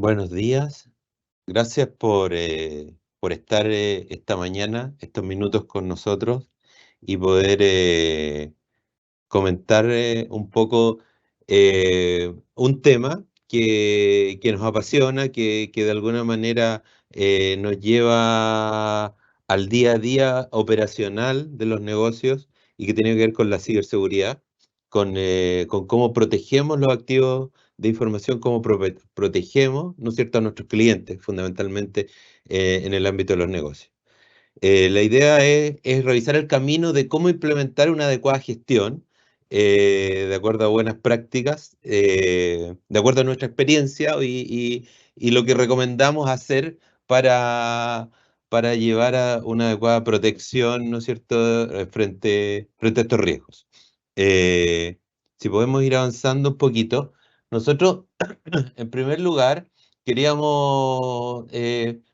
Buenos días, gracias por estar esta mañana, estos minutos con nosotros y poder comentar un poco un tema que nos apasiona, que de alguna manera nos lleva al día a día operacional de los negocios y que tiene que ver con la ciberseguridad, con cómo protegemos los activos de información, cómo protegemos, ¿no es cierto?, a nuestros clientes, fundamentalmente en el ámbito de los negocios. La idea es revisar el camino de cómo implementar una adecuada gestión de acuerdo a buenas prácticas, de acuerdo a nuestra experiencia y lo que recomendamos hacer para, para llevar a una adecuada protección, ¿no es cierto?, frente a estos riesgos. Eh, si podemos ir avanzando un poquito, nosotros, en primer lugar, queríamos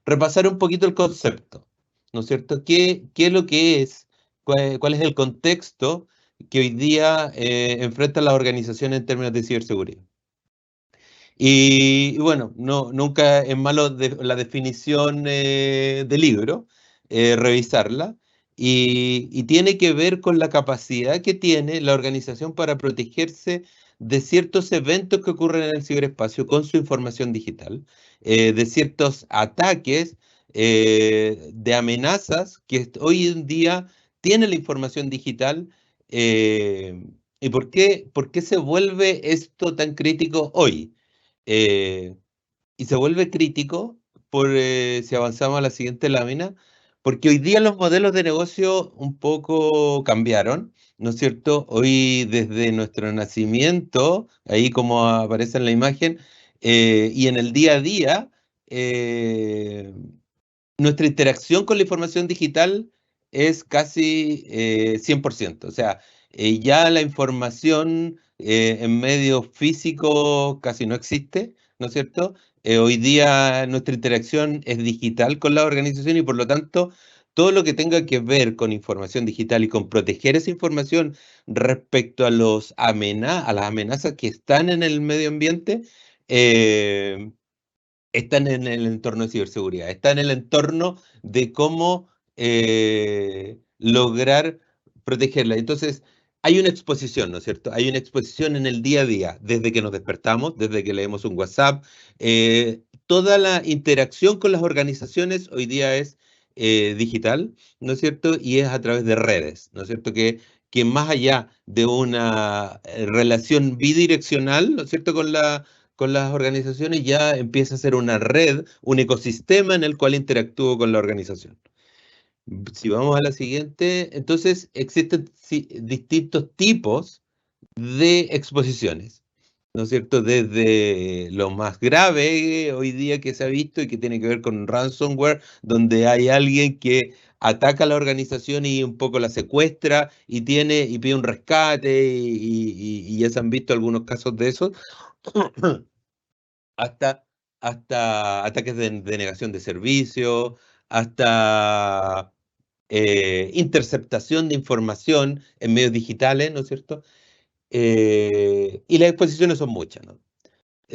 repasar un poquito el concepto. ¿No es cierto? ¿Qué es lo que es? ¿Cuál es el contexto que hoy día enfrentan las organizaciones en términos de ciberseguridad? Y bueno, nunca es malo la definición del libro, revisarla, y tiene que ver con la capacidad que tiene la organización para protegerse de ciertos eventos que ocurren en el ciberespacio con su información digital, de ciertos ataques, de amenazas que hoy en día tiene la información digital. eh, ¿Y por qué se vuelve esto tan crítico hoy? Eh, y se vuelve crítico si avanzamos a la siguiente lámina, porque hoy día los modelos de negocio un poco cambiaron, ¿no es cierto? Hoy desde nuestro nacimiento, ahí como aparece en la imagen, y en el día a día, eh, nuestra interacción con la información digital es casi 100%. O sea, ya la información en medios físicos casi no existe, ¿no es cierto? Hoy día nuestra interacción es digital con la organización y por lo tanto todo lo que tenga que ver con información digital y con proteger esa información respecto a a las amenazas que están en el medio ambiente, eh, están en el entorno de ciberseguridad, está en el entorno de cómo lograr protegerla. Entonces, hay una exposición, ¿no es cierto? Hay una exposición en el día a día, desde que nos despertamos, desde que leemos un WhatsApp. Toda la interacción con las organizaciones hoy día es digital, ¿no es cierto? Y es a través de redes, ¿no es cierto? Que más allá de una relación bidireccional, ¿no es cierto?, con las organizaciones, ya empieza a ser una red, un ecosistema en el cual interactúo con la organización. Si vamos a la siguiente, entonces existen distintos tipos de exposiciones, ¿no es cierto? Desde lo más grave hoy día que se ha visto y que tiene que ver con ransomware, donde hay alguien que ataca a la organización y un poco la secuestra y pide un rescate y ya se han visto algunos casos de eso, hasta, hasta ataques de negación de servicio, hasta interceptación de información en medios digitales, ¿no es cierto? Y las exposiciones son muchas, ¿no?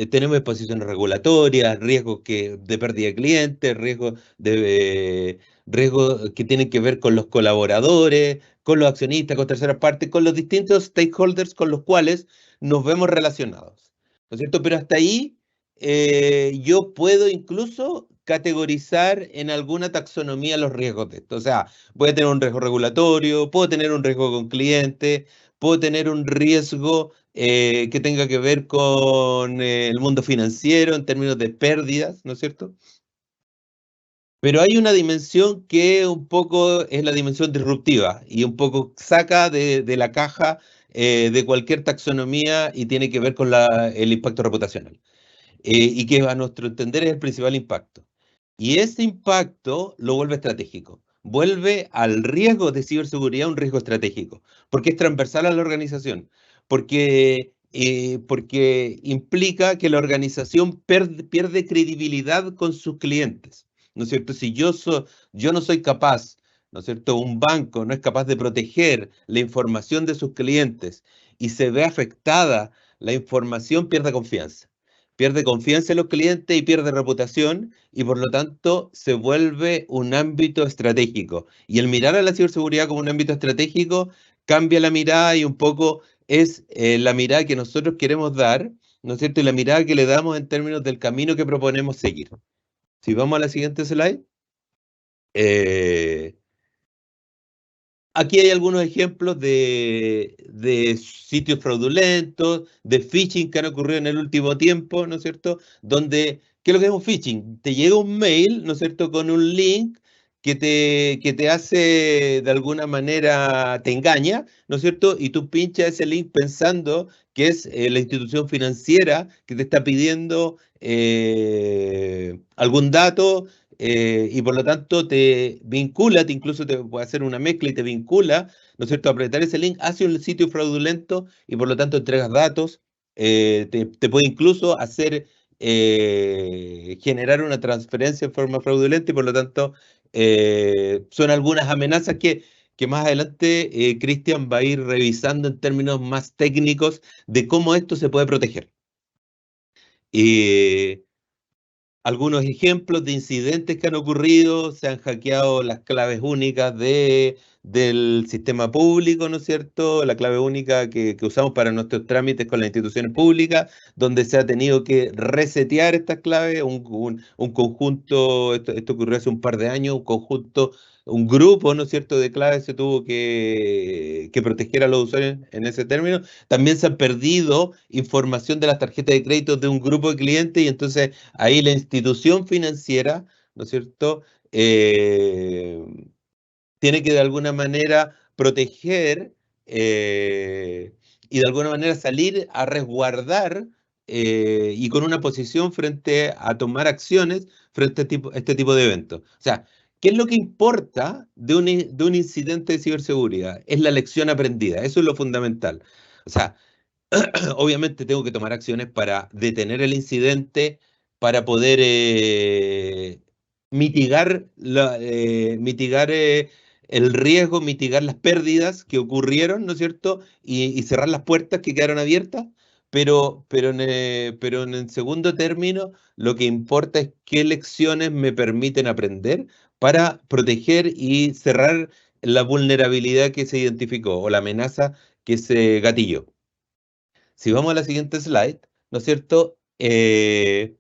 Tenemos exposiciones regulatorias, de pérdida de clientes, riesgos que tienen que ver con los colaboradores, con los accionistas, con terceras partes, con los distintos stakeholders con los cuales nos vemos relacionados, ¿no es cierto? Pero hasta ahí yo puedo incluso categorizar en alguna taxonomía los riesgos de esto. O sea, voy a tener un riesgo regulatorio, puedo tener un riesgo con clientes, puedo tener un riesgo que tenga que ver con el mundo financiero en términos de pérdidas, ¿no es cierto? Pero hay una dimensión que un poco es la dimensión disruptiva y un poco saca de la caja de cualquier taxonomía y tiene que ver con el impacto reputacional. Y que a nuestro entender es el principal impacto. Y ese impacto lo vuelve estratégico, vuelve al riesgo de ciberseguridad un riesgo estratégico, porque es transversal a la organización, porque implica que la organización pierde credibilidad con sus clientes, ¿no es cierto? Si yo no soy capaz, ¿no es cierto? Un banco no es capaz de proteger la información de sus clientes y se ve afectada la información, pierde confianza. pierde confianza en los clientes y pierde reputación y por lo tanto se vuelve un ámbito estratégico. Y el mirar a la ciberseguridad como un ámbito estratégico cambia la mirada y un poco es la mirada que nosotros queremos dar, ¿no es cierto? Y la mirada que le damos en términos del camino que proponemos seguir. Si vamos a la siguiente slide. Eh, Aquí hay algunos ejemplos de sitios fraudulentos, de phishing que han ocurrido en el último tiempo, ¿no es cierto? Donde, ¿qué es lo que es un phishing? Te llega un mail, ¿no es cierto?, con un link que te hace, de alguna manera, te engaña, ¿no es cierto? Y tú pinchas ese link pensando que es la institución financiera que te está pidiendo algún dato y por lo tanto te vincula, incluso te puede hacer una mezcla y te vincula, ¿no es cierto?, apretar ese link hacia un sitio fraudulento y por lo tanto entregas datos, te puede incluso hacer generar una transferencia en forma fraudulenta y por lo tanto son algunas amenazas que más adelante Cristian va a ir revisando en términos más técnicos de cómo esto se puede proteger. Y algunos ejemplos de incidentes que han ocurrido, se han hackeado las claves únicas del sistema público, ¿no es cierto? La clave única que usamos para nuestros trámites con las instituciones públicas, donde se ha tenido que resetear estas claves, un conjunto, esto ocurrió hace un par de años, un conjunto, un grupo, ¿no es cierto?, de claves se tuvo que proteger a los usuarios en ese término. También se han perdido información de las tarjetas de crédito de un grupo de clientes y entonces ahí la institución financiera, ¿no es cierto?, Eh, tiene que de alguna manera proteger y de alguna manera salir a resguardar y con una posición frente a tomar acciones frente a este tipo de eventos. O sea, ¿qué es lo que importa de un incidente de ciberseguridad? Es la lección aprendida, eso es lo fundamental. O sea, obviamente tengo que tomar acciones para detener el incidente, para poder mitigar el riesgo, mitigar las pérdidas que ocurrieron, ¿no es cierto? Y cerrar las puertas que quedaron abiertas. Pero en el segundo término, lo que importa es qué lecciones me permiten aprender para proteger y cerrar la vulnerabilidad que se identificó o la amenaza que se gatilló. Si vamos a la siguiente slide, ¿no es cierto? Este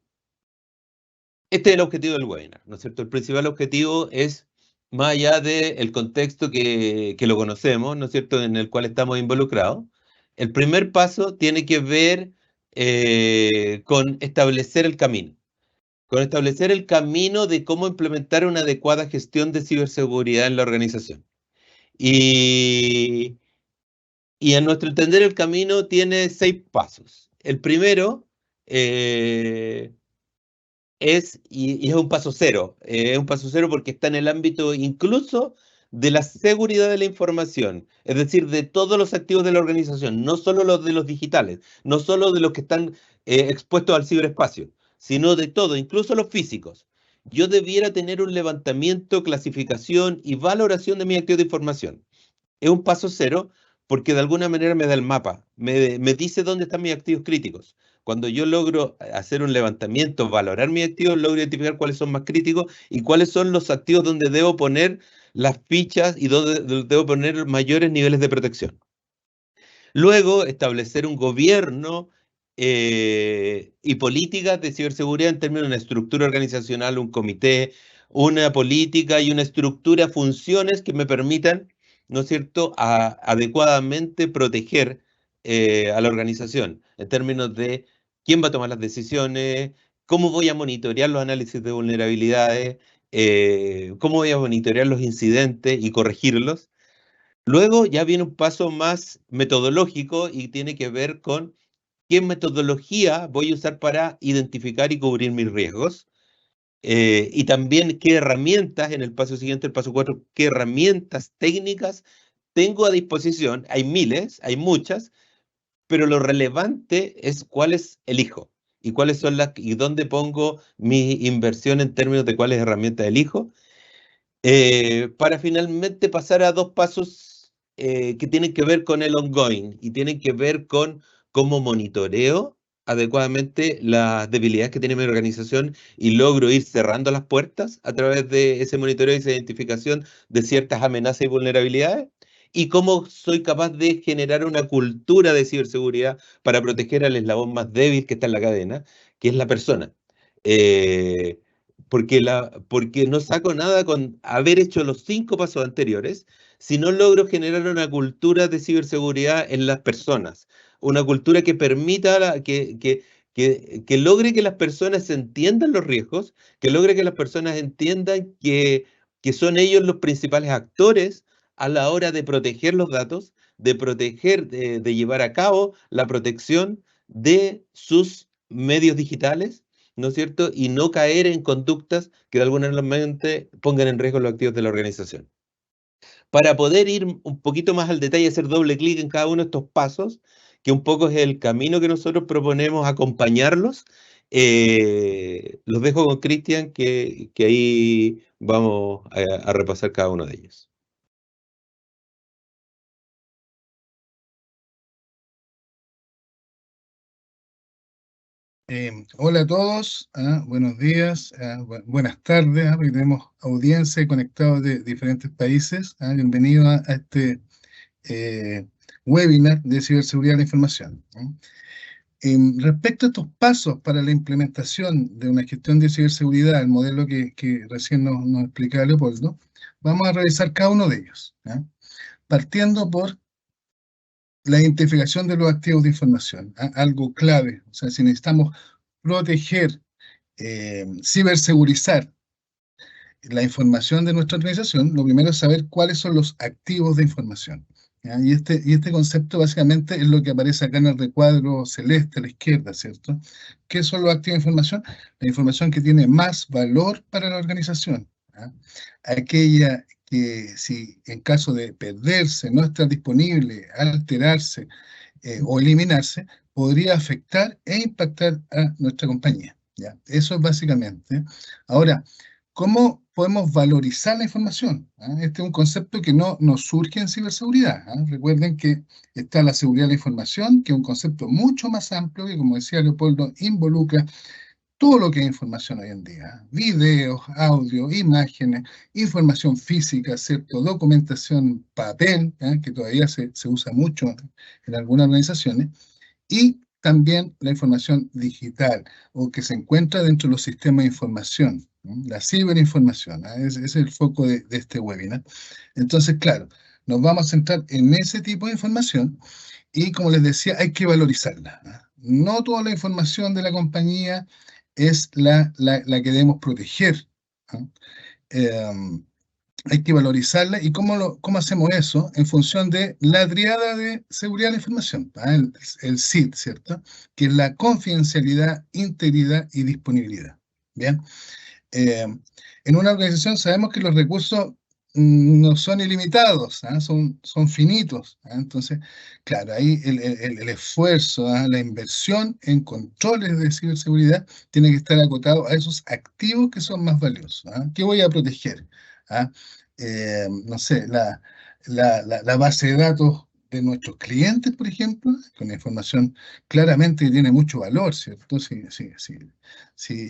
es el objetivo del webinar, ¿no es cierto? El principal objetivo es, más allá del contexto que lo conocemos, ¿no es cierto?, en el cual estamos involucrados, el primer paso tiene que ver con establecer el camino, de cómo implementar una adecuada gestión de ciberseguridad en la organización. Y, y a nuestro entender el camino tiene 6 pasos. El primero y es un paso cero, es un paso cero porque está en el ámbito incluso de la seguridad de la información, es decir, de todos los activos de la organización, no solo los de los digitales, no solo de los que están expuestos al ciberespacio, sino de todo, incluso los físicos. Yo debiera tener un levantamiento, clasificación y valoración de mis activos de información. Es un paso cero porque de alguna manera me da el mapa, me dice dónde están mis activos críticos. Cuando yo logro hacer un levantamiento, valorar mis activos, logro identificar cuáles son más críticos y cuáles son los activos donde debo poner las fichas y donde debo poner mayores niveles de protección. Luego, establecer un gobierno y políticas de ciberseguridad en términos de una estructura organizacional, un comité, una política y una estructura, funciones que me permitan, ¿no es cierto?, adecuadamente proteger a la organización en términos de quién va a tomar las decisiones, cómo voy a monitorear los análisis de vulnerabilidades, cómo voy a monitorear los incidentes y corregirlos. Luego ya viene un paso más metodológico y tiene que ver con qué metodología voy a usar para identificar y cubrir mis riesgos. Y también qué herramientas, en el paso siguiente, el paso 4, qué herramientas técnicas tengo a disposición. Hay miles, hay muchas, pero lo relevante es cuáles elijo y cuáles son y dónde pongo mi inversión en términos de cuáles herramientas elijo para finalmente pasar a 2 pasos que tienen que ver con el ongoing y tienen que ver con cómo monitoreo adecuadamente las debilidades que tiene mi organización y logro ir cerrando las puertas a través de ese monitoreo y esa identificación de ciertas amenazas y vulnerabilidades, y cómo soy capaz de generar una cultura de ciberseguridad para proteger al eslabón más débil que está en la cadena, que es la persona. Eh, porque no saco nada con haber hecho los 5 pasos anteriores si no logro generar una cultura de ciberseguridad en las personas, una cultura que permita que logre que las personas entiendan los riesgos, que logre que las personas entiendan que son ellos los principales actores a la hora de proteger los datos, de proteger, de llevar a cabo la protección de sus medios digitales, ¿no es cierto? Y no caer en conductas que de alguna manera pongan en riesgo los activos de la organización. Para poder ir un poquito más al detalle, hacer doble clic en cada uno de estos pasos, que un poco es el camino que nosotros proponemos acompañarlos, los dejo con Cristian, que ahí vamos a repasar cada uno de ellos. Hola a todos, buenos días, buenas tardes, porque tenemos audiencia conectados de diferentes países. Bienvenido a este eh, webinar de ciberseguridad de la información. Respecto a estos pasos para la implementación de una gestión de ciberseguridad, el modelo que recién nos explicaba Leopoldo, vamos a revisar cada uno de ellos, partiendo por la identificación de los activos de información, algo clave. O sea, si necesitamos proteger, cibersegurizar la información de nuestra organización, lo primero es saber cuáles son los activos de información. ¿Ya? Y este concepto básicamente es lo que aparece acá en el recuadro celeste a la izquierda, ¿cierto? ¿Qué son los activos de información? La información que tiene más valor para la organización. ¿Ya? Aquella que si en caso de perderse, no estar disponible, alterarse o eliminarse, podría afectar e impactar a nuestra compañía. ¿Ya? Eso es básicamente. Ahora, ¿cómo podemos valorizar la información? Este es un concepto que no nos surge en ciberseguridad. Recuerden que está la seguridad de la información, que es un concepto mucho más amplio que, como decía Leopoldo, involucra todo lo que es información hoy en día: videos, audio, imágenes, información física, ¿cierto? Documentación, papel, que todavía se usa mucho en algunas organizaciones, y también la información digital o que se encuentra dentro de los sistemas de información, ¿no? La ciberinformación, ese es el foco de este webinar. Entonces, claro, nos vamos a centrar en ese tipo de información y, como les decía, hay que valorizarla, ¿no? No toda la información de la compañía es la que debemos proteger, ¿no? Em, Hay que valorizarla. ¿Y cómo hacemos eso? En función de la triada de seguridad de la información, el SID, ¿cierto? Que es la confidencialidad, integridad y disponibilidad. Bien. Eh, en una organización sabemos que los recursos no son ilimitados, son finitos. Entonces, claro, ahí el esfuerzo, la inversión en controles de ciberseguridad tiene que estar acotado a esos activos que son más valiosos. ¿Qué voy a proteger? ¿Ah? No sé, la base de datos de nuestros clientes, por ejemplo, con información claramente que tiene mucho valor, ¿cierto? Si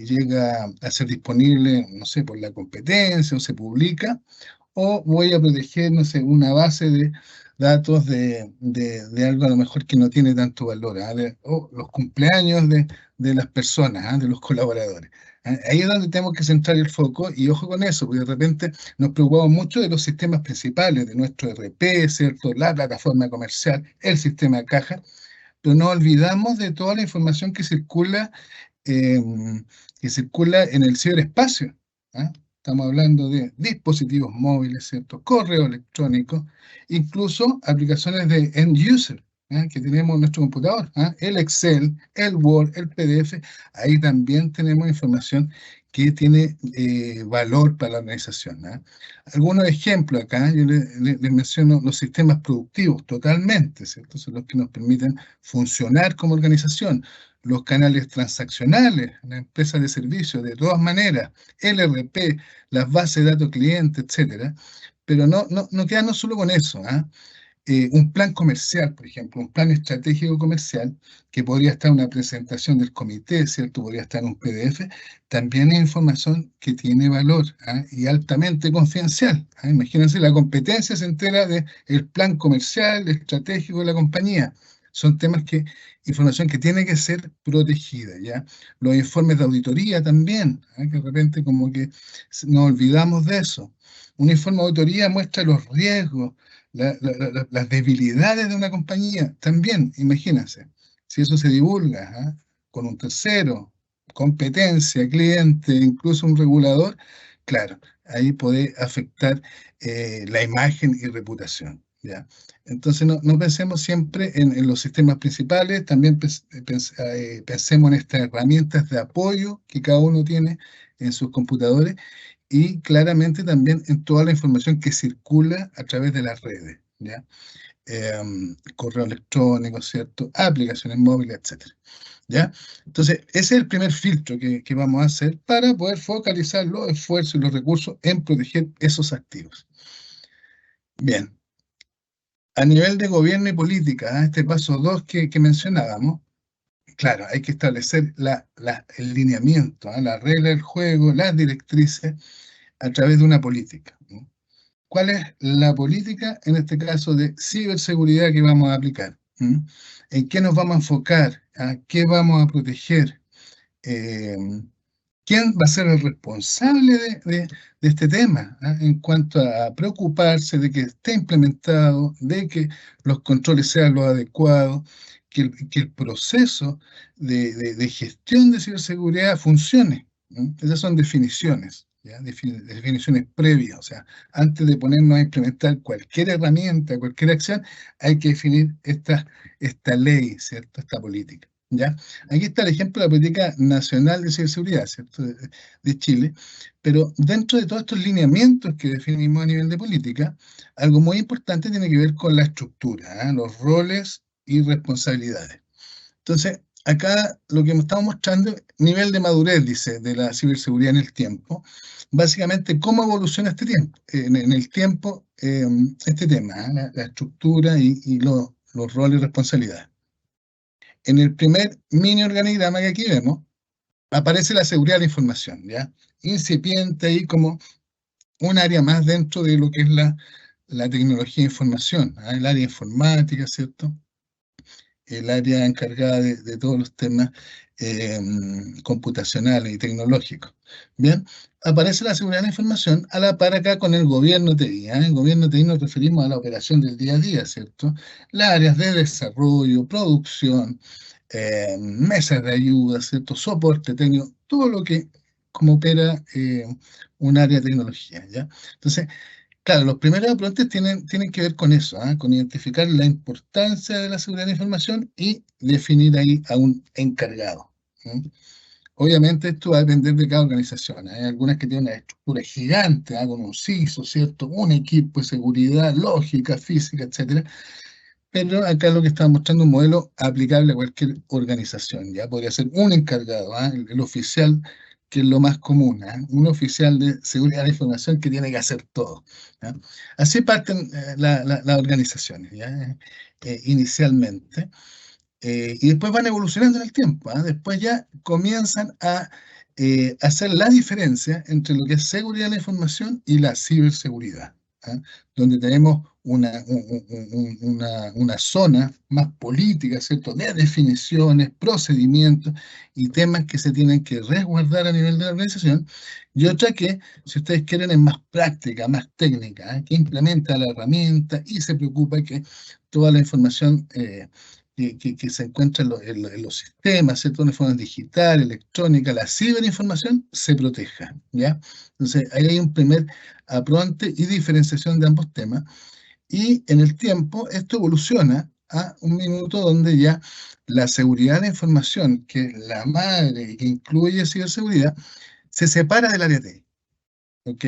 llega a ser disponible, no sé, por la competencia o se publica, o voy a proteger, no sé, una base de datos de algo a lo mejor que no tiene tanto valor, o los cumpleaños de las personas, de los colaboradores. Ahí es donde tenemos que centrar el foco, y ojo con eso, porque de repente nos preocupamos mucho de los sistemas principales, de nuestro ERP, ¿cierto? La plataforma comercial, el sistema de caja, pero no olvidamos de toda la información eh, que circula en el ciberespacio. ¿Ah? Estamos hablando de dispositivos móviles, ¿cierto? Correo electrónico, incluso aplicaciones de end user, que tenemos en nuestro computador, el Excel, el Word, el PDF. Ahí también tenemos información que tiene valor para la organización. Algunos ejemplos acá, yo les menciono los sistemas productivos totalmente, ¿cierto? Son los que nos permiten funcionar como organización. Los canales transaccionales, las empresas de servicios, de todas maneras, el ERP, las bases de datos clientes, etcétera. Pero no quedarnos solo con eso. un plan comercial, por ejemplo, un plan estratégico comercial, que podría estar en una presentación del comité, ¿cierto? Podría estar en un PDF, también es información que tiene valor, ¿ah? Y altamente confidencial, ¿ah? Imagínense, la competencia se entera del plan comercial, estratégico de la compañía. Son temas información que tiene que ser protegida, ¿ya? Los informes de auditoría también, ¿ah? Que de repente como que nos olvidamos de eso. Un informe de auditoría muestra los riesgos, las debilidades de una compañía. También, imagínense, si eso se divulga, ¿ah? Con un tercero, competencia, cliente, incluso un regulador, claro, ahí puede afectar la imagen y reputación, ¿ya? Entonces no pensemos siempre en los sistemas principales, también pensemos en estas herramientas de apoyo que cada uno tiene en sus computadores y claramente también en toda la información que circula a través de las redes, ¿ya? Correo electrónico, ¿cierto? Aplicaciones móviles, etcétera, ¿ya? Entonces, ese es el primer filtro que vamos a hacer para poder focalizar los esfuerzos y los recursos en proteger esos activos. Bien, a nivel de gobierno y política, ¿ah? Este paso 2 que mencionábamos, claro, hay que establecer el lineamiento, ¿ah? La regla del juego, las directrices a través de una política, ¿no? ¿Cuál es la política, en este caso, de ciberseguridad que vamos a aplicar? ¿En qué nos vamos a enfocar? ¿A qué vamos a proteger? Eh, ¿Quién va a ser el responsable de este tema? En cuanto a preocuparse de que esté implementado, de que los controles sean los adecuados, que el proceso de gestión de ciberseguridad funcione, ¿no? Esas son definiciones, ¿ya? Definiciones previas. O sea, antes de ponernos a implementar cualquier herramienta, cualquier acción, hay que definir esta ley, ¿cierto? Esta política, ¿ya? Aquí está el ejemplo de la Política Nacional de Ciberseguridad, ¿cierto? De Chile, pero dentro de todos estos lineamientos que definimos a nivel de política, algo muy importante tiene que ver con la estructura, los roles y responsabilidades. Entonces, acá lo que me estamos mostrando, nivel de madurez, dice, de la ciberseguridad en el tiempo, básicamente cómo evoluciona este tiempo, en el tiempo, este tema, la estructura y los roles y responsabilidades. En el primer mini organigrama que aquí vemos, aparece la seguridad de la información, ¿ya? Incipiente ahí como un área más dentro de lo que es la tecnología de información, ¿ah? El área informática, ¿cierto? El área encargada de todos los temas computacionales y tecnológicos. Bien, aparece la seguridad de la información a la par acá con el gobierno TI. ¿Eh? El gobierno TI nos referimos a la operación del día a día, ¿cierto? Las áreas de desarrollo, producción, mesas de ayuda, ¿cierto? Soporte técnico, todo lo que como opera un área de tecnología, ¿ya? Entonces, claro, los primeros apuntes tienen que ver con eso, con identificar la importancia de la seguridad de la información y definir ahí a un encargado. Obviamente esto va a depender de cada organización. Hay algunas que tienen una estructura gigante, con un CISO, ¿cierto? Un equipo de seguridad, lógica, física, etcétera. Pero acá lo que estamos mostrando es un modelo aplicable a cualquier organización. Ya podría ser un encargado, el oficial, que es lo más común, un oficial de seguridad de la información que tiene que hacer todo, ¿ya? Así parten las organizaciones, ¿ya? Inicialmente. Y después van evolucionando en el tiempo, después ya comienzan a hacer la diferencia entre lo que es seguridad de la información y la ciberseguridad, donde tenemos una zona más política, ¿cierto?, de definiciones, procedimientos y temas que se tienen que resguardar a nivel de la organización, y otra que, si ustedes quieren, es más práctica, más técnica, que implementa la herramienta y se preocupa que toda la información que se encuentra en los sistemas, ¿cierto?, de forma digital, electrónica, la ciberinformación, se proteja, ¿ya? Entonces, ahí hay un primer apronte y diferenciación de ambos temas, y en el tiempo esto evoluciona a un minuto donde ya la seguridad de la información, que es la madre y que incluye ciberseguridad, se separa del área TI, ¿ok?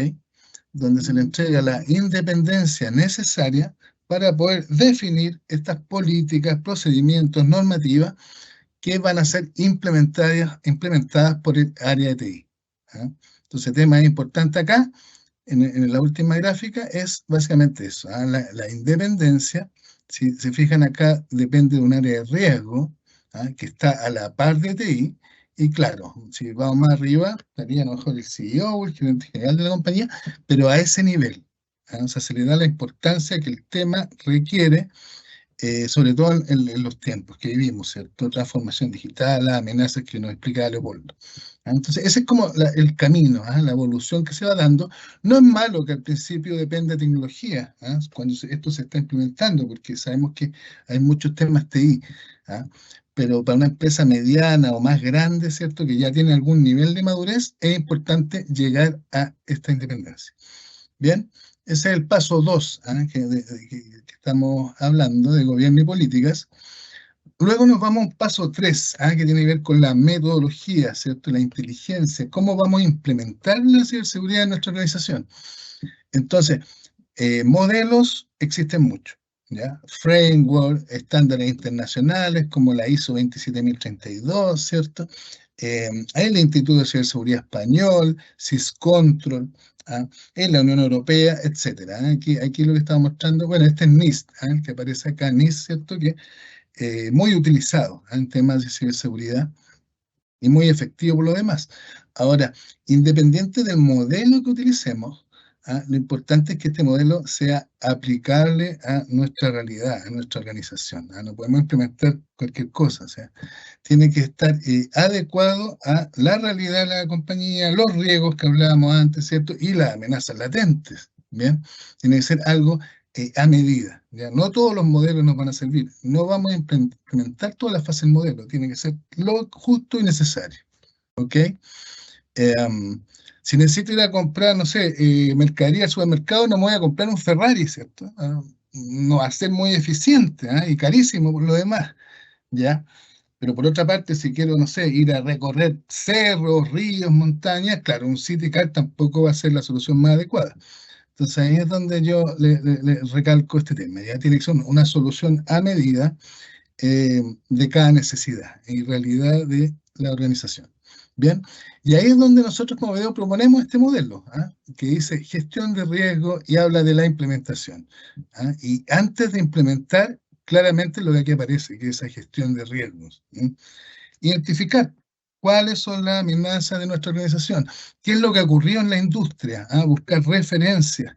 Donde se le entrega la independencia necesaria para poder definir estas políticas, procedimientos, normativas que van a ser implementadas por el área de TI. Entonces, el tema importante acá, en la última gráfica, es básicamente eso, la independencia Si se fijan acá, depende de un área de riesgo, que está a la par de TI, y claro, si vamos más arriba, estaría a lo mejor el CEO o el gerente general de la compañía, pero a ese nivel. O sea, se le da la importancia que el tema requiere, sobre todo en los tiempos que vivimos, ¿cierto? Transformación digital, las amenazas que nos explica Leopoldo. Entonces, ese es como el camino, la evolución que se va dando. No es malo que al principio dependa de tecnología, cuando esto se está implementando, porque sabemos que hay muchos temas TI, ¿ah? Pero para una empresa mediana o más grande, ¿cierto? Que ya tiene algún nivel de madurez, es importante llegar a esta independencia. Bien, ese es el paso 2, que estamos hablando de gobierno y políticas. Luego nos vamos a un paso 3, que tiene que ver con la metodología, ¿cierto? La inteligencia, cómo vamos a implementar la ciberseguridad en nuestra organización. Entonces, modelos existen muchos, ¿ya? Framework, estándares internacionales como la ISO 27032, ¿cierto? Hay el Instituto de Ciberseguridad Español, SysControl, en la Unión Europea, etcétera. Aquí lo que estamos mostrando, bueno, este es NIST, el que aparece acá, NIST, ¿cierto? Que muy utilizado en temas de ciberseguridad y muy efectivo por lo demás. Ahora, independiente del modelo que utilicemos, lo importante es que este modelo sea aplicable a nuestra realidad, a nuestra organización. No podemos implementar cualquier cosa, o sea, tiene que estar adecuado a la realidad de la compañía, los riesgos que hablábamos antes, ¿cierto? Y las amenazas latentes, ¿bien? Tiene que ser algo a medida, ¿ya? No todos los modelos nos van a servir. No vamos a implementar todas las fases del modelo. Tiene que ser lo justo y necesario, ¿ok? Si necesito ir a comprar, no sé, mercadería al supermercado, no me voy a comprar un Ferrari, ¿cierto? No va a ser muy eficiente, y carísimo por lo demás, ¿ya? Pero por otra parte, si quiero, no sé, ir a recorrer cerros, ríos, montañas, claro, un City Car tampoco va a ser la solución más adecuada. Entonces ahí es donde yo le recalco este tema. Ya tiene que ser una solución a medida de cada necesidad y realidad de la organización. Bien, y ahí es donde nosotros como video proponemos este modelo, que dice gestión de riesgo y habla de la implementación. Y antes de implementar, claramente lo que aquí aparece, que es esa gestión de riesgos. Identificar cuáles son las amenazas de nuestra organización, qué es lo que ocurrió en la industria, buscar referencias,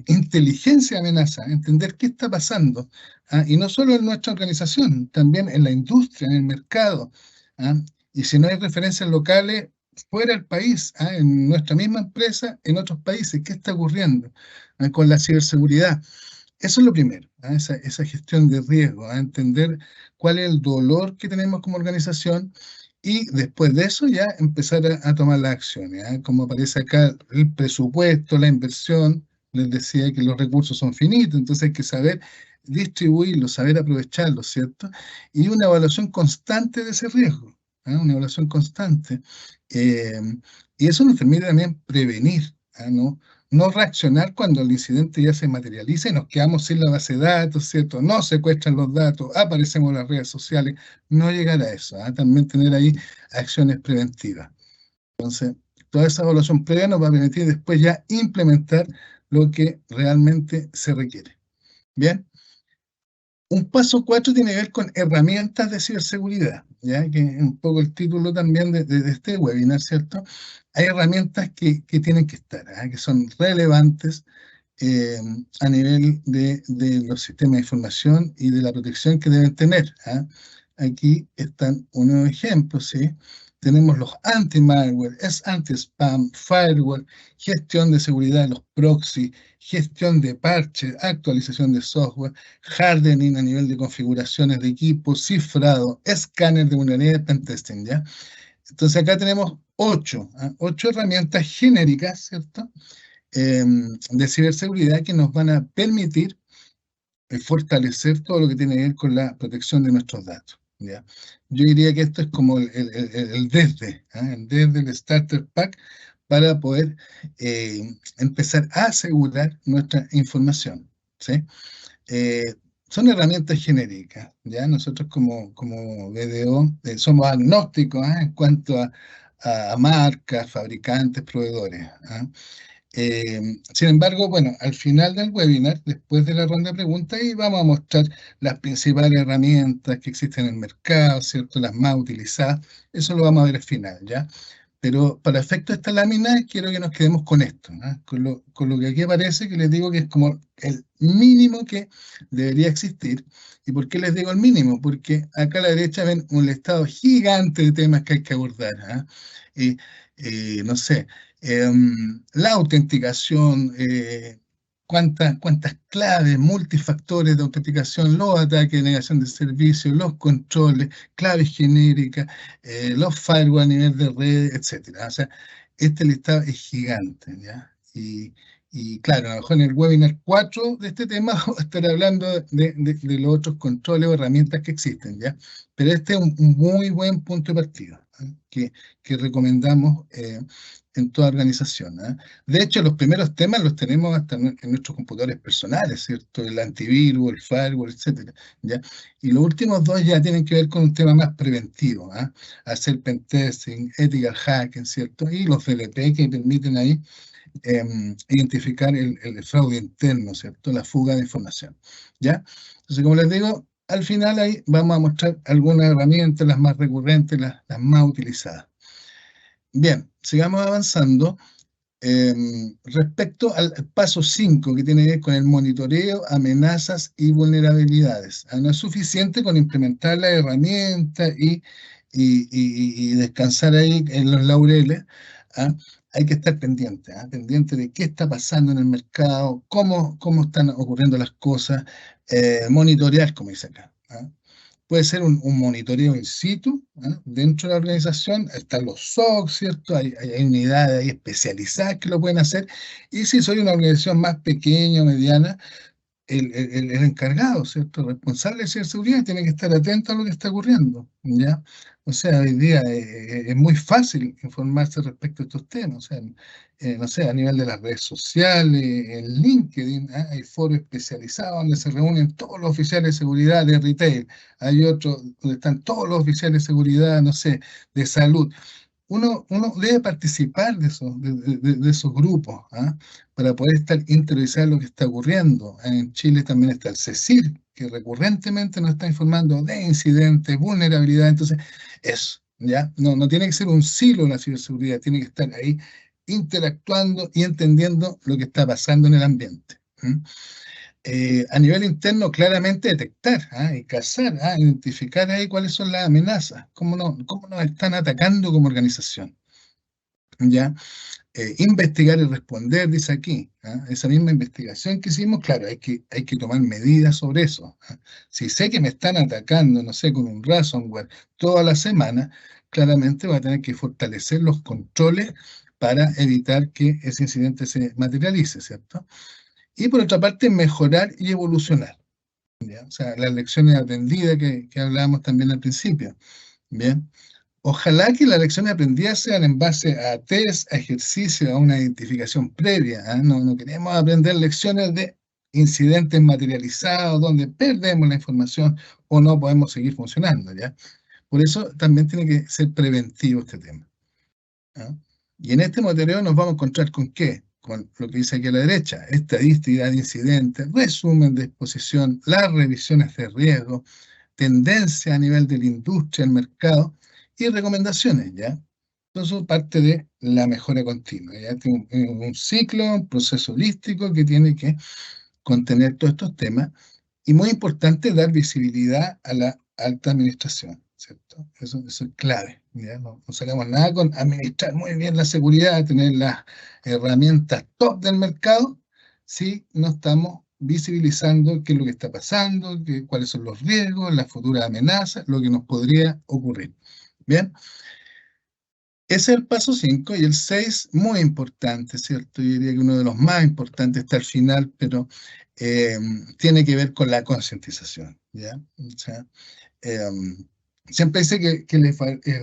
inteligencia de amenaza, entender qué está pasando, y no solo en nuestra organización, también en la industria, en el mercado, y si no hay referencias locales, fuera del país, en nuestra misma empresa, en otros países, qué está ocurriendo con la ciberseguridad. Eso es lo primero, esa gestión de riesgo, entender cuál es el dolor que tenemos como organización y después de eso ya empezar a tomar las acciones. Como aparece acá el presupuesto, la inversión, les decía que los recursos son finitos, entonces hay que saber distribuirlos, saber aprovecharlos, ¿cierto? Y una evaluación constante de ese riesgo, una evaluación constante. Eh, y eso nos permite también prevenir, no reaccionar cuando el incidente ya se materializa y nos quedamos sin la base de datos, ¿cierto? No secuestran los datos, aparecemos en las redes sociales, no llegar a eso, también tener ahí acciones preventivas. Entonces, toda esa evaluación previa nos va a permitir después ya implementar lo que realmente se requiere. Bien. Un paso 4 tiene que ver con herramientas de ciberseguridad, ¿ya? Que es un poco el título también de este webinar, ¿cierto? Hay herramientas que tienen que estar, que son relevantes a nivel de los sistemas de información y de la protección que deben tener. Aquí están unos ejemplos, ¿sí? Tenemos los anti-malware, es anti-spam, firewall, gestión de seguridad de los proxy, gestión de parches, actualización de software, hardening a nivel de configuraciones de equipo, cifrado, escáner de vulnerabilidad, pentesting, ¿ya? Entonces acá tenemos 8 herramientas genéricas, ¿cierto? De ciberseguridad que nos van a permitir fortalecer todo lo que tiene que ver con la protección de nuestros datos, ¿ya? Yo diría que esto es como el desde el Starter Pack para poder empezar a asegurar nuestra información, ¿sí? Son herramientas genéricas, ¿ya? Nosotros como BDO somos agnósticos en cuanto a marcas, fabricantes, proveedores. Sin embargo, bueno, al final del webinar, después de la ronda de preguntas, ahí vamos a mostrar las principales herramientas que existen en el mercado, ¿cierto? Las más utilizadas. Eso lo vamos a ver al final, ¿ya? Pero para efecto de esta lámina, quiero que nos quedemos con esto, ¿no? Con lo que aquí aparece, que les digo que es como el mínimo que debería existir. ¿Y por qué les digo el mínimo? Porque acá a la derecha ven un listado gigante de temas que hay que abordar, ¿ah? Y, no sé, la autenticación, cuántas claves, multifactores de autenticación, los ataques de negación de servicios, los controles, claves genéricas, los firewall a nivel de red, etcétera. O sea, este listado es gigante, ¿ya? Y claro, a lo mejor en el webinar 4 de este tema vamos a estar hablando de los otros controles o herramientas que existen, ¿ya? Pero este es un muy buen punto de partida, ¿eh? Que recomendamos en toda organización, ¿eh? De hecho, los primeros temas los tenemos hasta en nuestros computadores personales, ¿cierto? El antivirus, el firewall, etcétera, ¿ya? Y los últimos dos ya tienen que ver con un tema más preventivo, ¿eh? Hacer pentesting, ethical hacking, ¿cierto? Y los DLP que permiten ahí identificar el fraude interno, ¿cierto? La fuga de información, ¿ya? Entonces, como les digo, al final ahí vamos a mostrar algunas herramientas, las más recurrentes, las más utilizadas. Bien, sigamos avanzando. Respecto al paso 5, que tiene que ver con el monitoreo, amenazas y vulnerabilidades. No es suficiente con implementar la herramienta y descansar ahí en los laureles. ¿Ah? Hay que estar pendiente, pendiente de qué está pasando en el mercado, cómo están ocurriendo las cosas, monitorear, como dice acá. Puede ser un monitoreo in situ, dentro de la organización, están los SOC, ¿cierto? Hay unidades ahí especializadas que lo pueden hacer. Y si soy una organización más pequeña o mediana, el encargado, ¿cierto? El responsable de ciberseguridad tiene que estar atento a lo que está ocurriendo, ¿ya? O sea, hoy día es muy fácil informarse respecto a estos temas, o sea, no sé, a nivel de las redes sociales, en LinkedIn, hay foros especializados donde se reúnen todos los oficiales de seguridad de retail, hay otros donde están todos los oficiales de seguridad, no sé, de salud. Uno debe participar de esos grupos, para poder estar interiorizado en lo que está ocurriendo. En Chile también está el CECIR, que recurrentemente nos está informando de incidentes, vulnerabilidad. Entonces, eso, ¿ya? No tiene que ser un silo la ciberseguridad, tiene que estar ahí interactuando y entendiendo lo que está pasando en el ambiente. A nivel interno, claramente detectar y cazar, identificar ahí cuáles son las amenazas, cómo nos están atacando como organización. ¿Ya? Investigar y responder, dice aquí. Esa misma investigación que hicimos, claro, hay que tomar medidas sobre eso. Si sé que me están atacando, no sé, con un ransomware toda la semana, claramente voy a tener que fortalecer los controles para evitar que ese incidente se materialice, ¿cierto? Y por otra parte, mejorar y evolucionar, ¿ya? O sea, las lecciones aprendidas que hablábamos también al principio, ¿bien? Ojalá que las lecciones aprendidas sean en base a test, a ejercicio, a una identificación previa. No queremos aprender lecciones de incidentes materializados donde perdemos la información o no podemos seguir funcionando, ¿ya? Por eso también tiene que ser preventivo este tema, ¿ya? Y en este monitoreo nos vamos a encontrar con ¿qué? Con lo que dice aquí a la derecha: estadística de incidentes, resumen de exposición, las revisiones de riesgo, tendencia a nivel de la industria, el mercado y recomendaciones, ¿ya? Entonces, parte de la mejora continua, ¿ya? Tiene un ciclo, un proceso holístico que tiene que contener todos estos temas y, muy importante, dar visibilidad a la alta administración, ¿cierto? Eso es clave, ¿ya? No sacamos nada con administrar muy bien la seguridad, tener las herramientas top del mercado, si no estamos visibilizando qué es lo que está pasando, cuáles son los riesgos, las futuras amenazas, lo que nos podría ocurrir. Bien, ese es el paso 5 y el 6, muy importante, ¿cierto? Yo diría que uno de los más importantes está al final, pero tiene que ver con la concientización, ¿ya? O sea, siempre dice que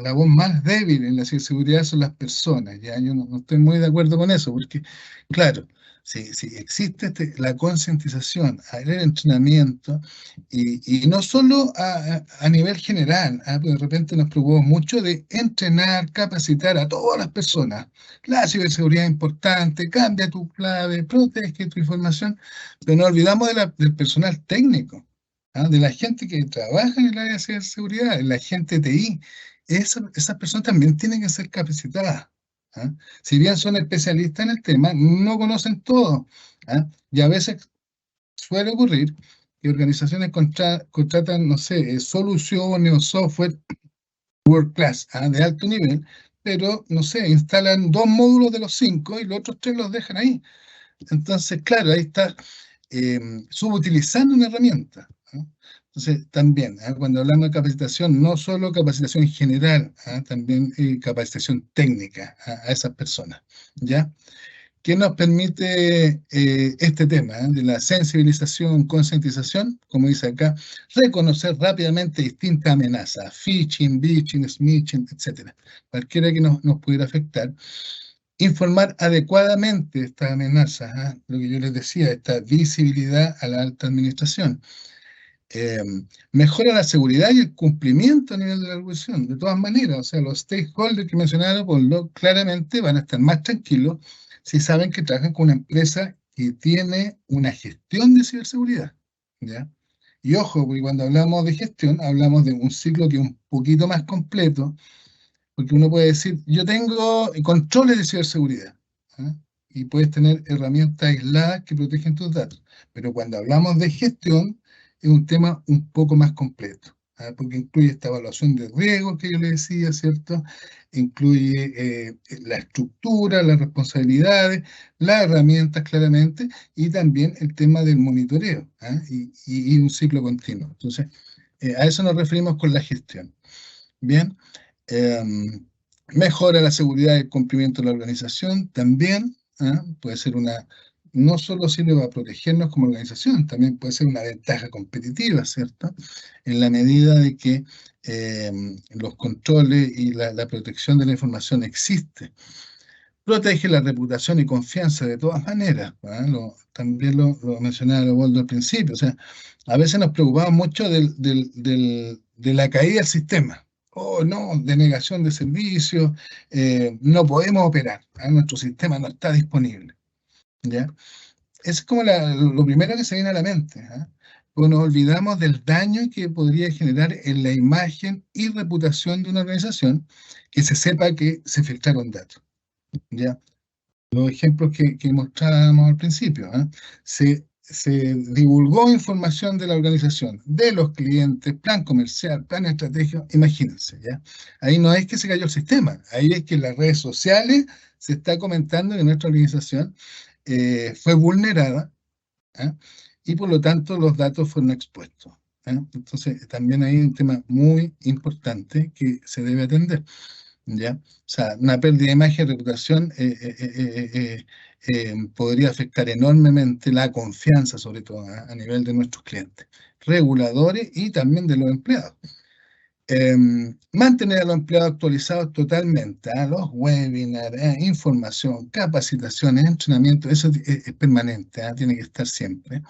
la voz más débil en la ciberseguridad son las personas, ¿ya? Yo no estoy muy de acuerdo con eso, porque, claro, si existe la concientización, el entrenamiento, y no solo a nivel general, porque de repente nos preocupamos mucho de entrenar, capacitar a todas las personas. La ciberseguridad es importante, cambia tu clave, protege tu información, pero no olvidamos del personal técnico, de la gente que trabaja en el área de ciberseguridad, la gente de TI. Esas personas también tienen que ser capacitadas. ¿Ah? Si bien son especialistas en el tema, no conocen todo. ¿Ah? Y a veces suele ocurrir que organizaciones contratan, no sé, soluciones o software world class, de alto nivel, pero, no sé, instalan 2 módulos de los 5 y los otros 3 los dejan ahí. Entonces, claro, ahí está subutilizando una herramienta. Entonces, también, cuando hablamos de capacitación, no solo capacitación general, también capacitación técnica a esas personas, ¿ya? ¿Qué nos permite este tema de la sensibilización, concientización? Como dice acá, reconocer rápidamente distintas amenazas, phishing, bitching, smishing, etcétera, cualquiera que nos pudiera afectar. Informar adecuadamente estas amenazas, lo que yo les decía, esta visibilidad a la alta administración. Mejora la seguridad y el cumplimiento a nivel de la organización, de todas maneras. O sea, los stakeholders que mencionaron claramente van a estar más tranquilos si saben que trabajan con una empresa que tiene una gestión de ciberseguridad, ¿ya? Y ojo, porque cuando hablamos de gestión, hablamos de un ciclo que es un poquito más completo, porque uno puede decir, yo tengo controles de ciberseguridad, y puedes tener herramientas aisladas que protegen tus datos. Pero cuando hablamos de gestión, es un tema un poco más completo, porque incluye esta evaluación de riesgos que yo le decía, ¿cierto? Incluye la estructura, las responsabilidades, las herramientas claramente, y también el tema del monitoreo, y un ciclo continuo. Entonces, a eso nos referimos con la gestión. Bien. Mejora la seguridad y el cumplimiento de la organización también, puede ser no solo sirve para protegernos como organización, también puede ser una ventaja competitiva, ¿cierto? En la medida de que los controles y la protección de la información existe. Protege la reputación y confianza de todas maneras, también lo mencionaba Leopoldo al principio, o sea, a veces nos preocupamos mucho de la caída del sistema. Oh, no, denegación de servicios, no podemos operar, nuestro sistema no está disponible, ¿ya? Eso es como lo primero que se viene a la mente, pues nos olvidamos del daño que podría generar en la imagen y reputación de una organización que se sepa que se filtraron datos, ¿ya? Los ejemplos que mostrábamos al principio, se divulgó información de la organización, de los clientes, plan comercial, plan estratégico, imagínense, ¿ya? Ahí no es que se cayó el sistema, ahí es que en las redes sociales se está comentando que nuestra organización fue vulnerada, y por lo tanto los datos fueron expuestos. Entonces, también hay un tema muy importante que se debe atender, ¿ya? O sea, una pérdida de imagen y reputación podría afectar enormemente la confianza, sobre todo a nivel de nuestros clientes, reguladores y también de los empleados. Mantener a los empleados actualizados totalmente, los webinars, información, capacitaciones, entrenamiento, eso es permanente, tiene que estar siempre.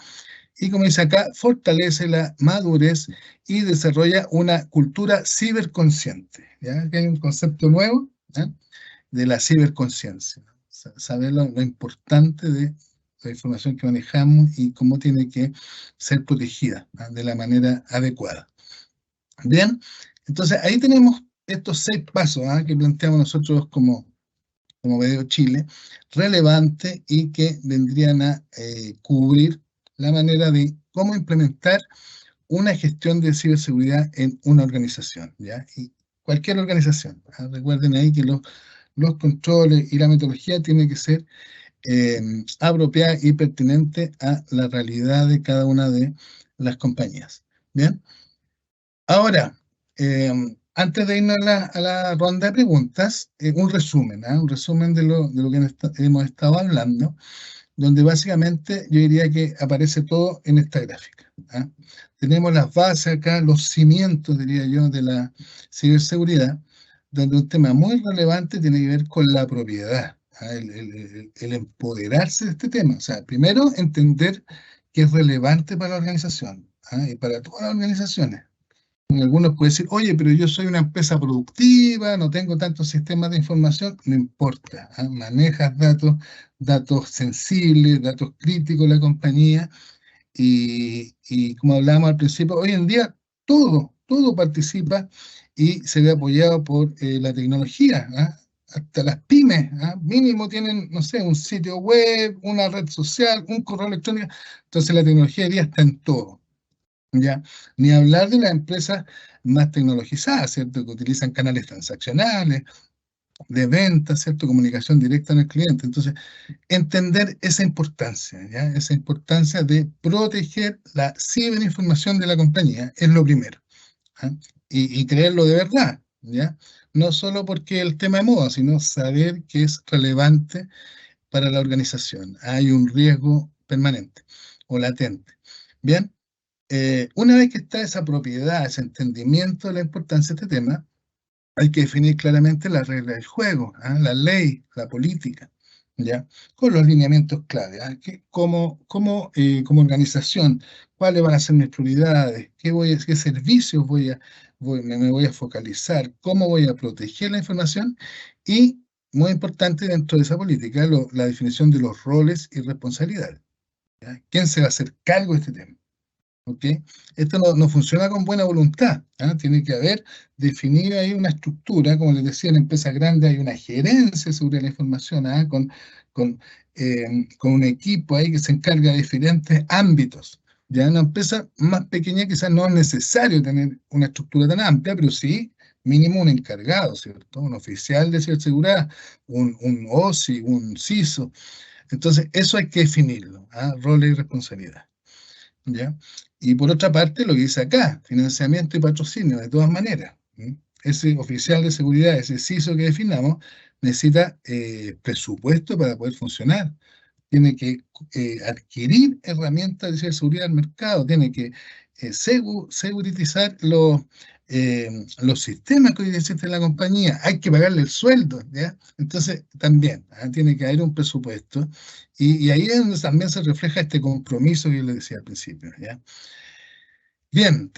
Y como dice acá, fortalece la madurez y desarrolla una cultura ciberconsciente. ¿Ya? Que hay un concepto nuevo de la ciberconciencia. Saber lo importante de la información que manejamos y cómo tiene que ser protegida de la manera adecuada. Bien, entonces ahí tenemos estos 6 pasos que planteamos nosotros como BDO Chile, relevantes y que vendrían a cubrir la manera de cómo implementar una gestión de ciberseguridad en una organización, ¿ya? Y cualquier organización. Recuerden ahí que los controles y la metodología tienen que ser apropiada y pertinente a la realidad de cada una de las compañías. Bien. Ahora, antes de irnos a la ronda de preguntas, un resumen de lo que hemos estado hablando, donde básicamente yo diría que aparece todo en esta gráfica. Tenemos las bases acá, los cimientos, diría yo, de la ciberseguridad, donde un tema muy relevante tiene que ver con la propiedad. el empoderarse de este tema. O sea, primero entender que es relevante para la organización, y para todas las organizaciones. Algunos pueden decir, oye, pero yo soy una empresa productiva, no tengo tantos sistemas de información, no importa, manejas datos, datos sensibles, datos críticos de la compañía, y como hablábamos al principio, hoy en día todo participa y se ve apoyado por la tecnología, hasta las pymes, mínimo tienen, no sé, un sitio web, una red social, un correo electrónico, entonces la tecnología hoy día está en todo. ¿Ya? Ni hablar de las empresas más tecnologizadas, ¿cierto? Que utilizan canales transaccionales, de venta, ¿cierto? Comunicación directa con el cliente. Entonces, entender esa importancia, ¿ya? Esa importancia de proteger la ciberinformación de la compañía es lo primero, ¿ah? Y creerlo de verdad, ¿ya? No solo porque el tema de moda, sino saber que es relevante para la organización. Hay un riesgo permanente o latente. Bien. Una vez que está esa propiedad, ese entendimiento de la importancia de este tema, hay que definir claramente las reglas del juego, la ley, la política, ¿ya? Con los lineamientos clave, como organización, cuáles van a ser mis prioridades, qué servicios me voy a focalizar, cómo voy a proteger la información y, muy importante dentro de esa política, la definición de los roles y responsabilidades, ¿ya? ¿Quién se va a hacer cargo de este tema? ¿Ok? Esto no funciona con buena voluntad, tiene que haber definido ahí una estructura, como les decía, en empresas grandes hay una gerencia sobre la información, con, con un equipo ahí que se encarga de diferentes ámbitos. Ya en una empresa más pequeña quizás no es necesario tener una estructura tan amplia, pero sí mínimo un encargado, ¿cierto? Un oficial de ciberseguridad, un OSI, un CISO. Entonces, eso hay que definirlo, roles y responsabilidad. ¿Ya? Y por otra parte, lo que dice acá, financiamiento y patrocinio, de todas maneras. Ese oficial de seguridad, ese CISO que definamos, necesita presupuesto para poder funcionar. Tiene que adquirir herramientas de ciberseguridad al mercado, tiene que securitizar los sistemas que hoy existen en la compañía, hay que pagarle el sueldo, ¿ya? Entonces, también tiene que haber un presupuesto, y ahí es donde también se refleja este compromiso que yo le decía al principio, ¿ya? Bien,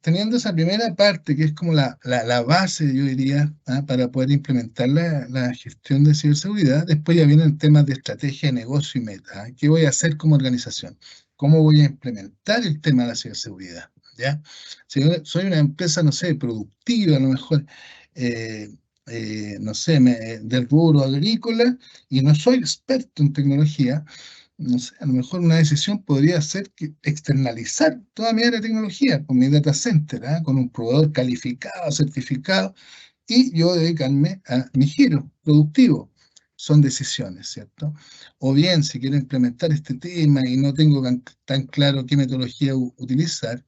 teniendo esa primera parte, que es como la base, yo diría, para poder implementar la gestión de ciberseguridad, después ya vienen temas de estrategia de negocio y meta. ¿Qué voy a hacer como organización? ¿Cómo voy a implementar el tema de la ciberseguridad? ¿Ya? Si yo soy una empresa, no sé, productiva, a lo mejor, eh, no sé, del rubro agrícola, y no soy experto en tecnología, no sé, a lo mejor una decisión podría ser que externalizar toda mi área de tecnología con mi data center, con un proveedor calificado, certificado, y yo dedicarme a mi giro productivo. Son decisiones, ¿cierto? O bien, si quiero implementar este tema y no tengo tan claro qué metodología utilizar,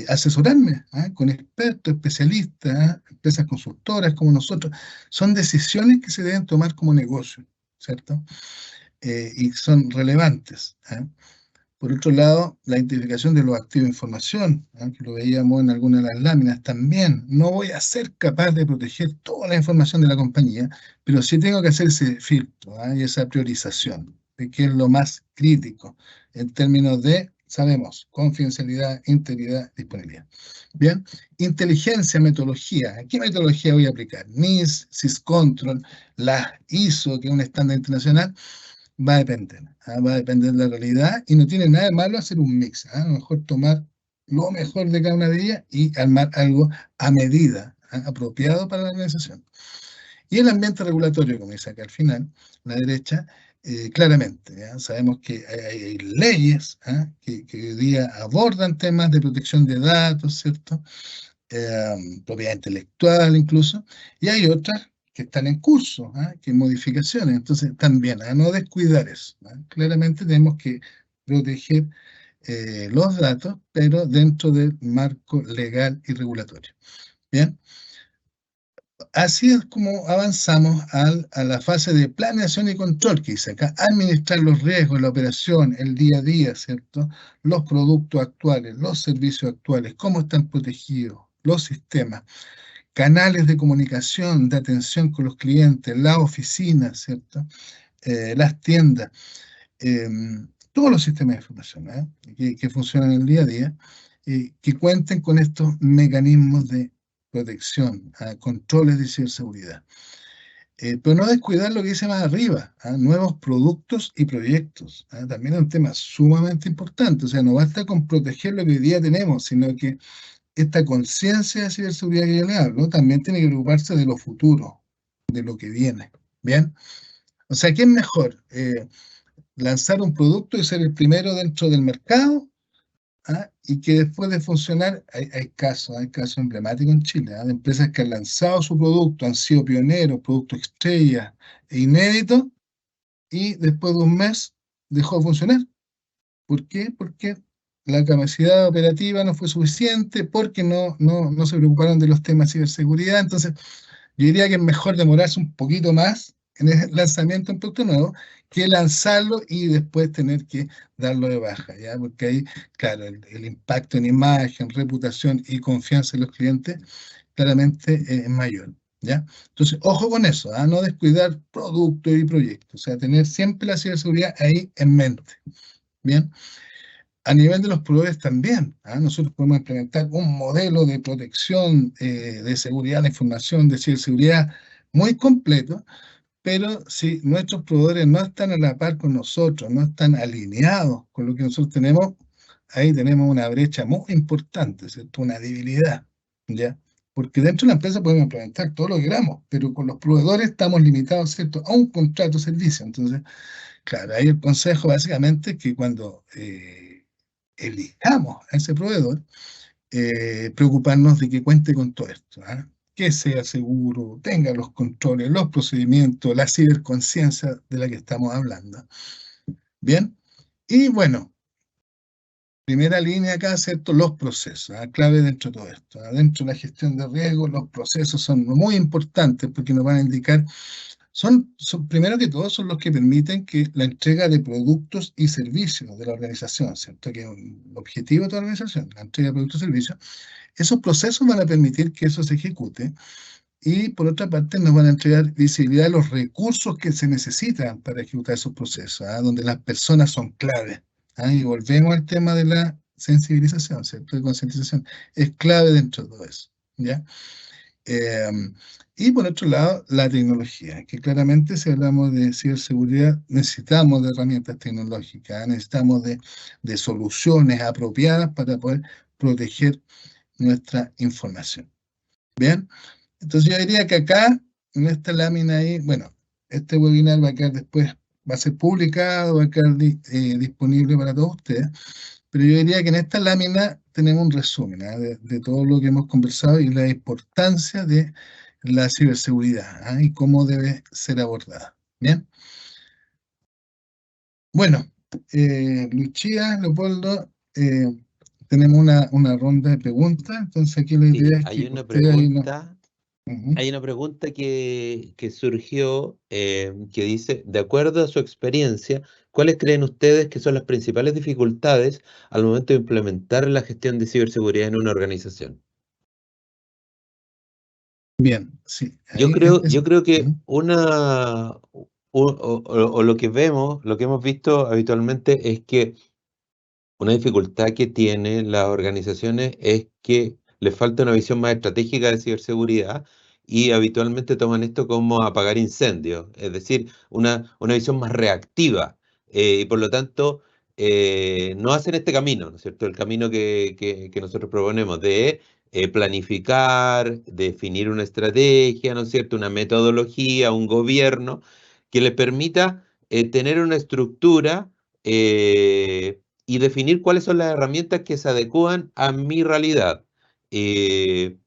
asesorarme con expertos, especialistas, empresas consultoras como nosotros. Son decisiones que se deben tomar como negocio, ¿cierto? Y son relevantes. Por otro lado, la identificación de los activos de información, que lo veíamos en algunas de las láminas también. No voy a ser capaz de proteger toda la información de la compañía, pero sí tengo que hacer ese filtro y esa priorización de qué es lo más crítico en términos de, sabemos, confidencialidad, integridad, disponibilidad. Bien, inteligencia, metodología. ¿Qué metodología voy a aplicar? NIST, SysControl, la ISO, que es un estándar internacional. Va a depender, va a depender de la realidad, y no tiene nada de malo hacer un mix. A lo mejor tomar lo mejor de cada una de ellas y armar algo a medida, apropiado para la organización. Y el ambiente regulatorio, como dice acá al final, la derecha, claramente, sabemos que hay leyes que hoy día abordan temas de protección de datos, ¿cierto? Propiedad intelectual incluso, y hay otras que están en curso, que modificaciones. Entonces, también, a no descuidar eso. Claramente tenemos que proteger los datos, pero dentro del marco legal y regulatorio. Bien, así es como avanzamos a la fase de planeación y control, que dice acá, administrar los riesgos, la operación, el día a día, ¿cierto? Los productos actuales, los servicios actuales, cómo están protegidos, los sistemas. canales de comunicación, de atención con los clientes, las oficinas, ¿cierto? Las tiendas, todos los sistemas de información, que funcionan en el día a día, que cuenten con estos mecanismos de protección, controles de ciberseguridad. Pero no descuidar lo que dice más arriba, nuevos productos y proyectos. También es un tema sumamente importante. O sea, no basta con proteger lo que hoy día tenemos, sino que esta conciencia de ciberseguridad que yo le hablo también tiene que preocuparse de lo futuro, de lo que viene. ¿Bien? O sea, ¿qué es mejor? ¿Lanzar un producto y ser el primero dentro del mercado? Y que después de funcionar, hay casos emblemáticos en Chile, de empresas que han lanzado su producto, han sido pioneros, productos estrella e inéditos, y después de un mes dejó de funcionar. ¿Por qué? Porque la capacidad operativa no fue suficiente, porque no se preocuparon de los temas de ciberseguridad. Entonces, yo diría que es mejor demorarse un poquito más en el lanzamiento de un producto nuevo que lanzarlo y después tener que darlo de baja, ¿ya? Porque ahí, claro, el impacto en imagen, reputación y confianza en los clientes claramente es mayor, ¿ya? Entonces, ojo con eso, no descuidar productos y proyectos, o sea, tener siempre la ciberseguridad ahí en mente, ¿bien? A nivel de los proveedores también, nosotros podemos implementar un modelo de protección, de seguridad de la información, de ciberseguridad muy completo, pero si nuestros proveedores no están a la par con nosotros, no están alineados con lo que nosotros tenemos, ahí tenemos una brecha muy importante, ¿cierto? Una debilidad, ¿ya? Porque dentro de la empresa podemos implementar todo lo que queramos, pero con los proveedores estamos limitados, ¿cierto?, a un contrato de servicio. Entonces, claro, ahí el consejo básicamente es que cuando elijamos a ese proveedor, preocuparnos de que cuente con todo esto, que sea seguro, tenga los controles, los procedimientos, la ciberconciencia de la que estamos hablando. Bien, y bueno, primera línea acá, ¿cierto? Los procesos, clave dentro de todo esto. Dentro de la gestión de riesgos, los procesos son muy importantes porque nos van a indicar, primero que todo, son los que permiten que la entrega de productos y servicios de la organización, ¿cierto? Que es un objetivo de toda la organización, la entrega de productos y servicios. Esos procesos van a permitir que eso se ejecute y, por otra parte, nos van a entregar visibilidad a los recursos que se necesitan para ejecutar esos procesos, donde las personas son claves. Y volvemos al tema de la sensibilización, ¿cierto? De concientización. Es clave dentro de todo eso, ¿ya? Y por otro lado, la tecnología, que claramente si hablamos de ciberseguridad, necesitamos de herramientas tecnológicas, necesitamos de soluciones apropiadas para poder proteger nuestra información. Bien, entonces yo diría que acá, en esta lámina ahí, bueno, este webinar va a quedar después, va a ser publicado, va a quedar disponible para todos ustedes, pero yo diría que en esta lámina tenemos un resumen de todo lo que hemos conversado y la importancia de la ciberseguridad y cómo debe ser abordada. Bien. Bueno, Lucia, Leopoldo, tenemos una ronda de preguntas, entonces aquí la idea es hay que una ustedes ahí no... pregunta. Hay una pregunta que surgió que dice, de acuerdo a su experiencia, ¿cuáles creen ustedes que son las principales dificultades al momento de implementar la gestión de ciberseguridad en una organización? Bien, sí. Yo Ahí creo que o lo que vemos, lo que hemos visto habitualmente es que una dificultad que tienen las organizaciones es que les falta una visión más estratégica de ciberseguridad y habitualmente toman esto como apagar incendios, es decir, una visión más reactiva y por lo tanto no hacen este camino, ¿no es cierto? El camino que nosotros proponemos de planificar, definir una estrategia, ¿no es cierto? Una metodología, un gobierno que les permita tener una estructura y definir cuáles son las herramientas que se adecúan a mi realidad. Eh,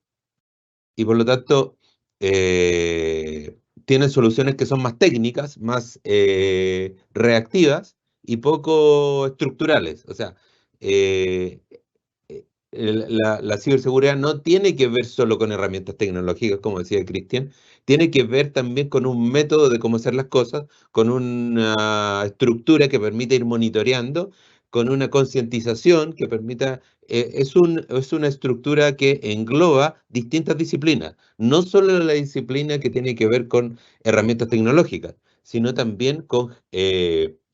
y por lo tanto, tienen soluciones que son más técnicas, más reactivas y poco estructurales. O sea, eh, la ciberseguridad no tiene que ver solo con herramientas tecnológicas, como decía Cristian, tiene que ver también con un método de cómo hacer las cosas, con una estructura que permite ir monitoreando, con una concientización que permita, es una estructura que engloba distintas disciplinas, no solo la disciplina que tiene que ver con herramientas tecnológicas, sino también con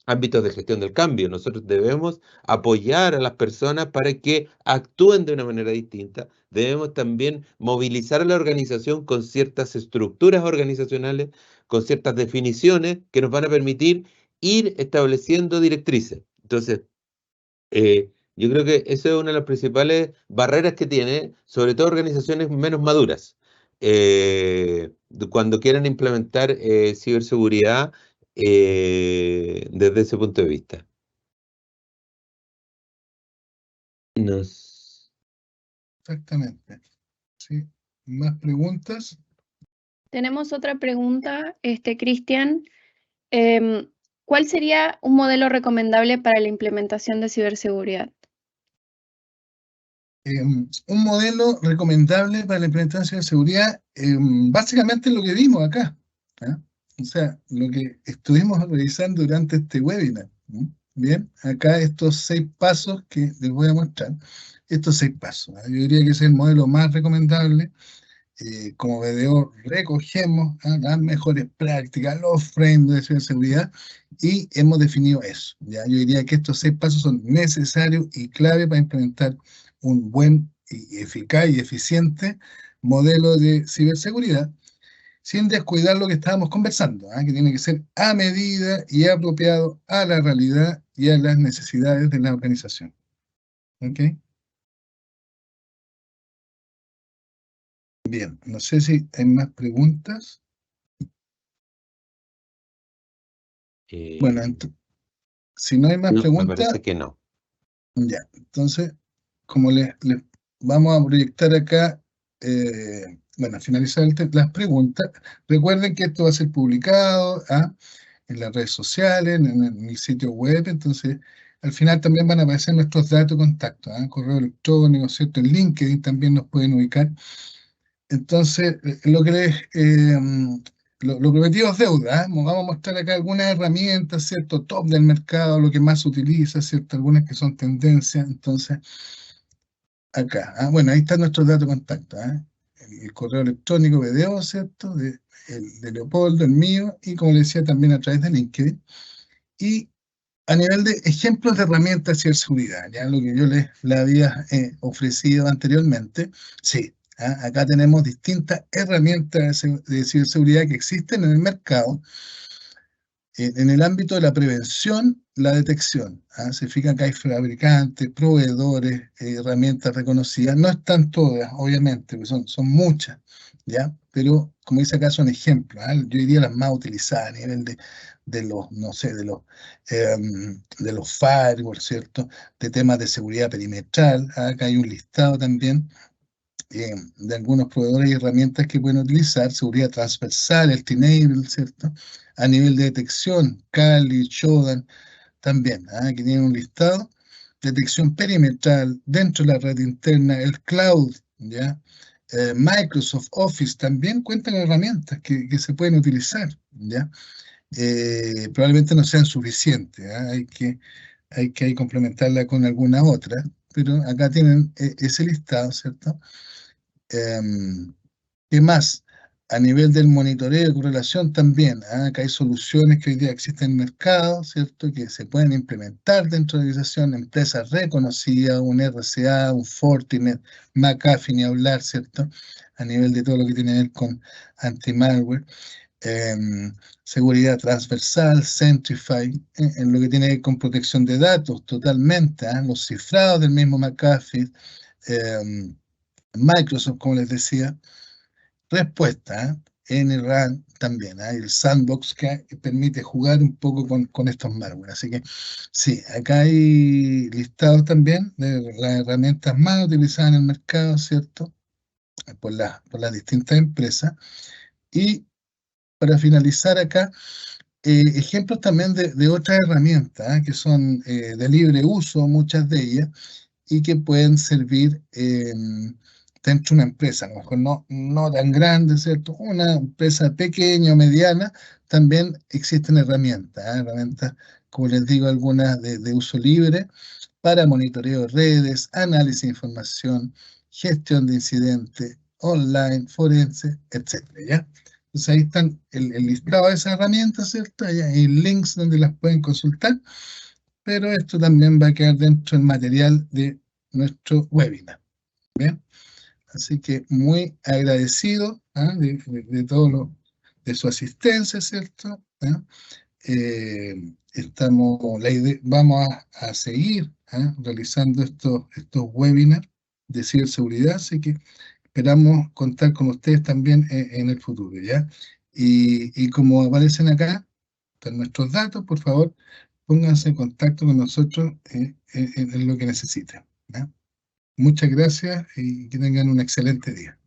ámbitos de gestión del cambio. Nosotros debemos apoyar a las personas para que actúen de una manera distinta. Debemos también movilizar a la organización con ciertas estructuras organizacionales, con ciertas definiciones que nos van a permitir ir estableciendo directrices. Entonces, yo creo que esa es una de las principales barreras que tiene, sobre todo organizaciones menos maduras, cuando quieran implementar ciberseguridad desde ese punto de vista. Nos... Exactamente. ¿Sí? ¿Más preguntas? Tenemos otra pregunta, Cristian. ¿Cuál sería un modelo recomendable para la implementación de ciberseguridad? Un modelo recomendable para la implementación de seguridad, básicamente lo que vimos acá, ¿ah? O sea, lo que estuvimos revisando durante este webinar. Bien, acá estos 6 pasos que les voy a mostrar, estos 6 pasos, ¿ah? Yo diría que ese es el modelo más recomendable. Como BDO recogemos las mejores prácticas, los frameworks de ciberseguridad y hemos definido eso. ¿Ya? Yo diría que estos 6 pasos son necesarios y clave para implementar un buen y eficaz y eficiente modelo de ciberseguridad, sin descuidar lo que estábamos conversando, que tiene que ser a medida y apropiado a la realidad y a las necesidades de la organización. ¿Ok? Bien, no sé si hay más preguntas. Bueno, si no hay más no, me preguntas, parece que no. ya. Entonces, como les vamos a proyectar acá, bueno, finalizar las preguntas. Recuerden que esto va a ser publicado en las redes sociales, en mi sitio web. Entonces, al final también van a aparecer nuestros datos de contacto, correo electrónico, ¿cierto? En LinkedIn también nos pueden ubicar. Entonces, lo prometido es deuda, Vamos a mostrar acá algunas herramientas, ¿cierto? Top del mercado, lo que más se utiliza, ¿cierto? Algunas que son tendencias. Entonces, acá, bueno, ahí está nuestro dato de contacto, el correo electrónico BDO, ¿cierto? De Leopoldo, el mío, y como le decía, también a través de LinkedIn. Y a nivel de ejemplos de herramientas de ciberseguridad, ya lo que yo les había ofrecido anteriormente, sí. Acá tenemos distintas herramientas de ciberseguridad que existen en el mercado, en el ámbito de la prevención, la detección. Se fijan que hay fabricantes, proveedores, herramientas reconocidas. No están todas, obviamente, porque son muchas, ¿ya? Pero, como dice acá, son ejemplos. Yo diría las más utilizadas a nivel de los, no sé, de los firewalls, ¿cierto? De temas de seguridad perimetral. Acá hay un listado también de algunos proveedores y herramientas que pueden utilizar, seguridad transversal, el Tenable, ¿cierto? A nivel de detección, Kali, Shodan, también, que tienen un listado, detección perimetral dentro de la red interna, el cloud, ¿ya? Microsoft Office también cuentan con herramientas que se pueden utilizar, ¿ya? Probablemente no sean suficientes, hay que complementarla con alguna otra, pero acá tienen ese listado, ¿cierto? ¿Qué más? A nivel del monitoreo y correlación también, acá hay soluciones que hoy día existen en el mercado, ¿cierto? Que se pueden implementar dentro de la organización, empresas reconocidas, un RCA, un Fortinet, McAfee, ni hablar, ¿cierto? A nivel de todo lo que tiene que ver con anti-malware. Seguridad transversal, Centrify, en lo que tiene que ver con protección de datos, totalmente, los cifrados del mismo McAfee, Microsoft, como les decía, respuesta, NRAN también, el sandbox que permite jugar un poco con estos malware. Así que sí, acá hay listados también de las herramientas más utilizadas en el mercado, ¿cierto? Por las distintas empresas. Y para finalizar acá, ejemplos también de otras herramientas que son de libre uso, muchas de ellas, y que pueden servir dentro de una empresa, a lo mejor no tan grande, ¿cierto? Una empresa pequeña o mediana, también existen herramientas, herramientas, como les digo, algunas de uso libre para monitoreo de redes, análisis de información, gestión de incidentes, online, forense, etcétera, ¿ya? Entonces ahí están el listado de esas herramientas, ¿cierto? Ahí hay links donde las pueden consultar, pero esto también va a quedar dentro del material de nuestro webinar, ¿bien? Así que muy agradecido de todo de su asistencia, ¿cierto? Vamos a seguir realizando estos webinars de ciberseguridad, así que esperamos contar con ustedes también en el futuro, ¿ya? Y como aparecen acá, están nuestros datos, por favor, pónganse en contacto con nosotros en lo que necesiten, ¿ya? Muchas gracias y que tengan un excelente día.